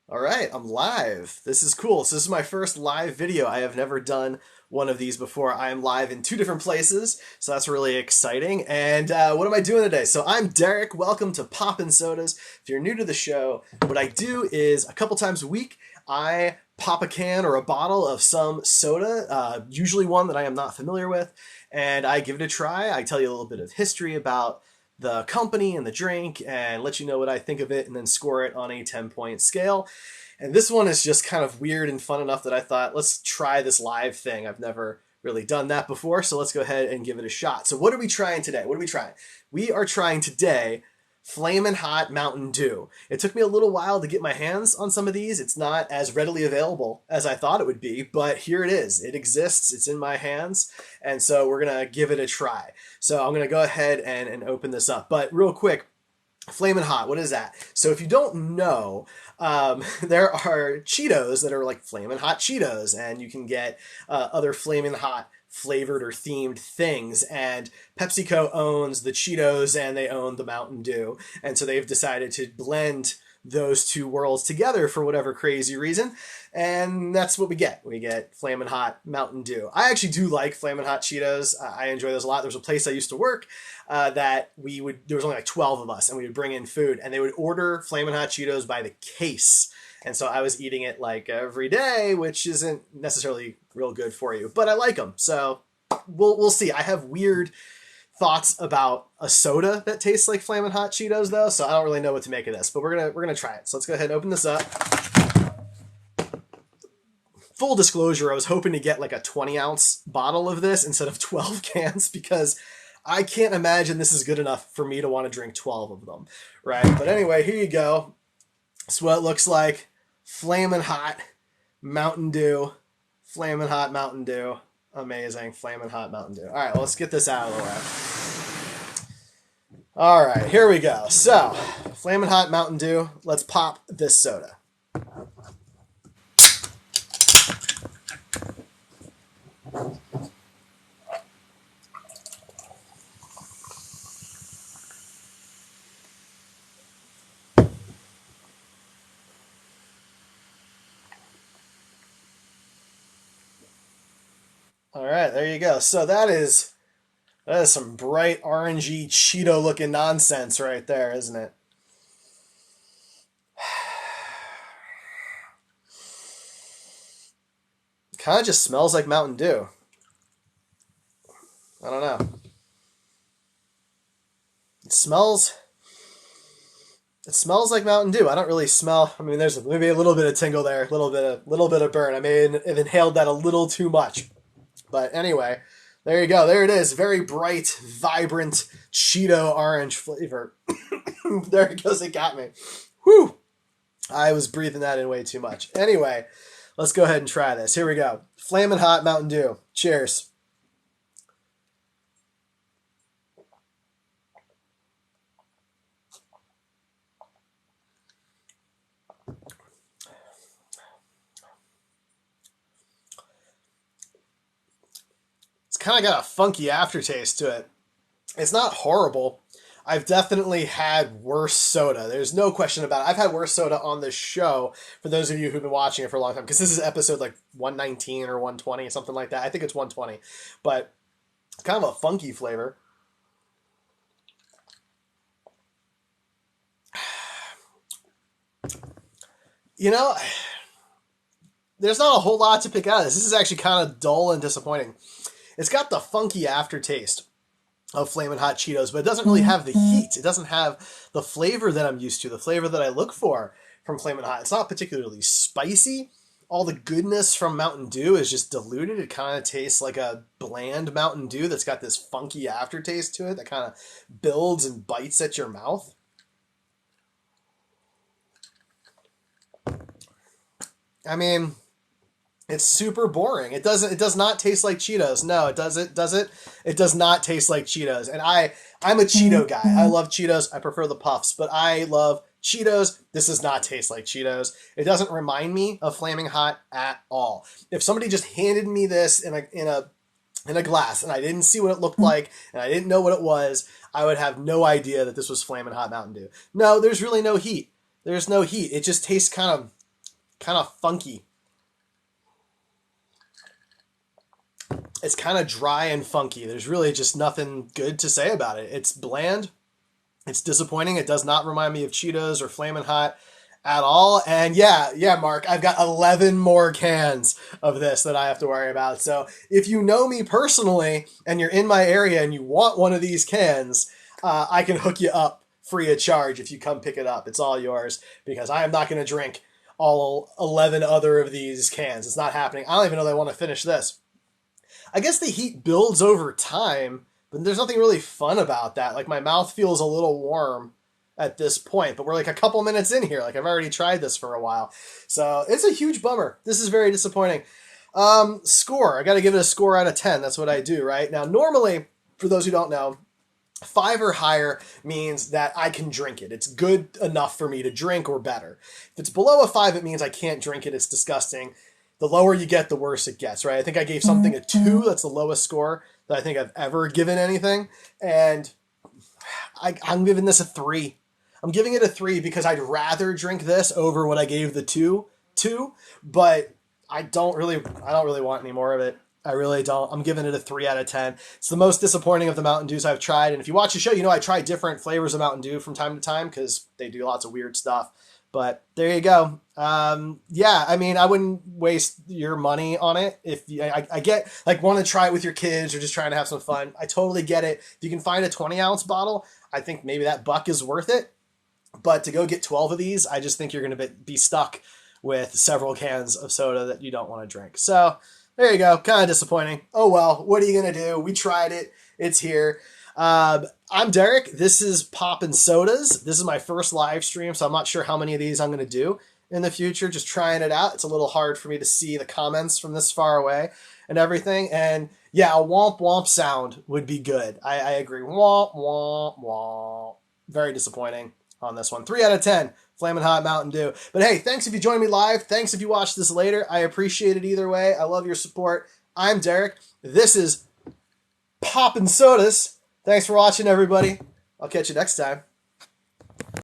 All right, I'm live. This is cool. So this is my first live video. I have never done one of these before. I am live in two different places, so that's really exciting. And what am I doing today? So I'm Derek. Welcome to Poppin' Sodas. If you're new to the show, what I do is a couple times a week, I pop a can or a bottle of some soda, usually one that I am not familiar with, and I give it a try. I tell you a little bit of history about the company and the drink and let you know what I think of it and then score it on a 10-point scale. And this one is just kind of weird and fun enough that I thought, let's try this live thing. I've never really done that before, so let's go ahead and give it a shot. So what are we trying today? What are we trying? We are trying today Flamin Hot Mountain Dew. It took me a little while to get my hands on some of these. It's not as readily available as I thought it would be, but here it is. It exists. It's in my hands, and so we're going to give it a try. So I'm going to go ahead and open this up. But real quick, Flamin' Hot, what is that? So if you don't know, there are Cheetos that are like Flamin' Hot Cheetos, and you can get other Flamin' Hot flavored or themed things. And PepsiCo owns the Cheetos and they own the Mountain Dew. And so they've decided to blend those two worlds together for whatever crazy reason. And that's what we get. We get Flamin' Hot Mountain Dew. I actually do like Flamin' Hot Cheetos. I enjoy those a lot. There was a place I used to work that there was only like 12 of us, and we would bring in food, and they would order Flamin' Hot Cheetos by the case. And so I was eating it like every day, which isn't necessarily real good for you, but I like them. So we'll see. I have weird thoughts about a soda that tastes like Flamin' Hot Cheetos though, so I don't really know what to make of this, but we're gonna try it. So let's go ahead and open this up. Full disclosure, I was hoping to get like a 20-ounce bottle of this instead of 12 cans because I can't imagine this is good enough for me to want to drink 12 of them, right? But anyway, here you go. That's what it looks like. Flamin' Hot Mountain Dew. Flamin' Hot Mountain Dew. Amazing. Flamin' Hot Mountain Dew. All right, well, let's get this out of the way. All right, here we go. So, Flamin' Hot Mountain Dew. Let's pop this soda. All right, there you go. So that is some bright orangey Cheeto looking nonsense right there, isn't it? Kind of just smells like Mountain Dew. I don't know. It smells like Mountain Dew. I don't really smell. I mean, there's maybe a little bit of tingle there, a little bit of burn. I may have inhaled that a little too much. But anyway, there you go. There it is. Very bright, vibrant Cheeto orange flavor. There it goes. It got me. Whew. I was breathing that in way too much. Anyway, let's go ahead and try this. Here we go. Flamin' Hot Mountain Dew. Cheers. It's kind of got a funky aftertaste to it. It's not horrible. I've definitely had worse soda. There's no question about it. I've had worse soda on this show for those of you who've been watching it for a long time, because this is episode like 119 or 120, something like that. I think it's 120. But it's kind of a funky flavor. You know, there's not a whole lot to pick out of this. This is actually kind of dull and disappointing. It's got the funky aftertaste of Flamin' Hot Cheetos, but it doesn't really have the heat. It doesn't have the flavor that I'm used to, the flavor that I look for from Flamin' Hot. It's not particularly spicy. All the goodness from Mountain Dew is just diluted. It kind of tastes like a bland Mountain Dew that's got this funky aftertaste to it that kind of builds and bites at your mouth. I mean, it's super boring. It does not taste like Cheetos. No, it doesn't. Does it? It does not taste like Cheetos. And I'm a Cheeto guy. I love Cheetos. I prefer the puffs, but I love Cheetos. This does not taste like Cheetos. It doesn't remind me of Flaming Hot at all. If somebody just handed me this in a glass and I didn't see what it looked like and I didn't know what it was, I would have no idea that this was Flamin' Hot Mountain Dew. No, there's really no heat. There's no heat. It just tastes kind of kind of funky. It's kind of dry and funky. There's really just nothing good to say about it. It's bland. It's disappointing. It does not remind me of Cheetos or Flamin' Hot at all. And yeah, Mark, I've got 11 more cans of this that I have to worry about. So if you know me personally and you're in my area and you want one of these cans, I can hook you up free of charge if you come pick it up. It's all yours because I am not going to drink all 11 other of these cans. It's not happening. I don't even know they want to finish this. I guess the heat builds over time, but there's nothing really fun about that. Like, my mouth feels a little warm at this point, but we're like a couple minutes in here. Like, I've already tried this for a while. So it's a huge bummer. This is very disappointing. Score. I got to give it a score out of 10. That's what I do, right? Now, normally, for those who don't know, 5 or higher means that I can drink it. It's good enough for me to drink or better. If it's below a 5, it means I can't drink it. It's disgusting. The lower you get, the worse it gets, right? I think I gave something a 2. That's the lowest score that I think I've ever given anything. And I'm giving this a 3. I'm giving it a 3 because I'd rather drink this over what I gave the 2 to, but I don't really want any more of it. I really don't. I'm giving it a 3 out of 10. It's the most disappointing of the Mountain Dews I've tried. And if you watch the show, you know I try different flavors of Mountain Dew from time to time because they do lots of weird stuff. But there you go. Yeah, I mean, I wouldn't waste your money on it. If you, I get, like, want to try it with your kids or just trying to have some fun. I totally get it. If you can find a 20-ounce bottle, I think maybe that $1 is worth it. But to go get 12 of these, I just think you're going to be stuck with several cans of soda that you don't want to drink. So there you go. Kind of disappointing. Oh, well, what are you going to do? We tried it. It's here. I'm Derek. This is Poppin' Sodas. This is my first live stream, so I'm not sure how many of these I'm going to do in the future. Just trying it out. It's a little hard for me to see the comments from this far away and everything. And yeah, a womp womp sound would be good. I agree. Womp womp womp. Very disappointing on this one. 3 out of 10. Flamin' Hot Mountain Dew. But hey, thanks if you joined me live. Thanks if you watched this later. I appreciate it either way. I love your support. I'm Derek. This is Poppin' Sodas. Thanks for watching, everybody. I'll catch you next time.